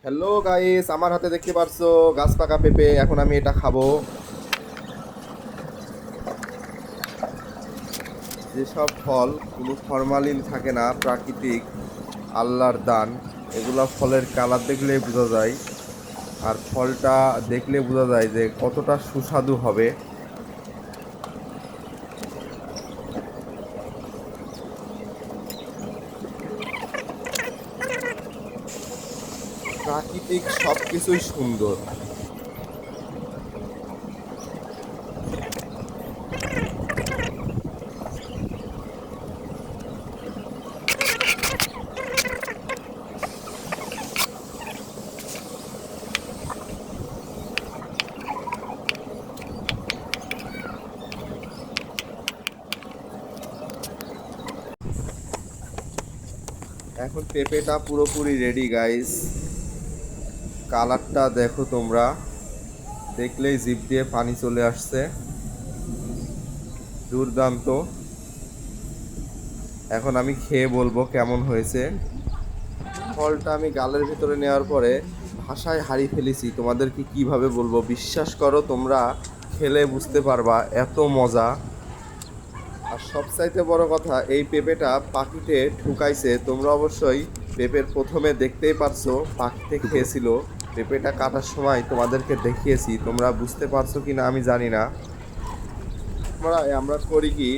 Hello guys, আমার হাতে দেখতে পারছো গাছ পাকা পেঁপে। এখন আমি এটা খাবো। যেসব ফল কোনো ফরমালিন থাকে না, প্রাকৃতিক আল্লাহর দান, এগুলা ফলের কালার দেখলেই বোঝা যায়। আর ফলটা দেখলে বোঝা যায় যে কতটা সুস্বাদু হবে। প্রাকৃতিক সব কিছুই সুন্দর। এখন পেঁপেটা পুরোপুরি রেডি গাইস। কালারটা দেখো তোমরা, দেখলেই জিভ দিয়ে পানি চলে আসছে। দুর্দান্ত। এখন আমি খেয়ে বলবো কেমন হয়েছে। ফলটা আমি গালের ভিতরে নেওয়ার পরে ভাষায় হারিয়ে ফেলেছি, তোমাদেরকে কিভাবে বলবো। বিশ্বাস করো, তোমরা খেলে বুঝতে পারবা এত মজা। আর সবচাইতে বড় কথা, এই পেঁপেটা পাখিতে ঠুকাইছে। তোমরা অবশ্যই পেঁপের প্রথমে দেখতেই পারছো পাখিতে খেয়েছিল। পেঁপেটা কাটার সময় তোমাদেরকে দেখিয়েছি, তোমরা বুঝতে পারছো কি না আমি জানি না। আমরা করি কি,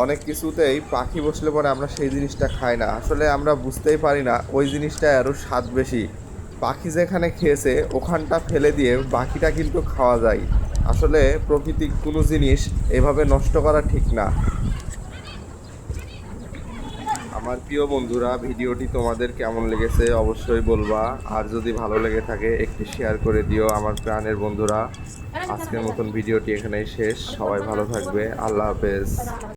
অনেক কিছুতেই পাখি বসলে পরে আমরা সেই জিনিসটা খাই না। আসলে আমরা বুঝতেই পারি না ওই জিনিসটা আরও স্বাদ বেশি। পাখি যেখানে খেয়েছে ওখানটা ফেলে দিয়ে বাকিটা কিন্তু খাওয়া যায়। আসলে প্রকৃতির কোনো জিনিস এভাবে নষ্ট করা ঠিক না। আমার প্রিয় বন্ধুরা, ভিডিওটি তোমাদের কেমন লেগেছে অবশ্যই বলবা। আর যদি ভালো লেগে থাকে একটি শেয়ার করে দিও আমার প্রাণের বন্ধুরা। আজকের মতন ভিডিওটি এখানেই শেষ। সবাই ভালো থাকবে। আল্লাহ হাফেজ।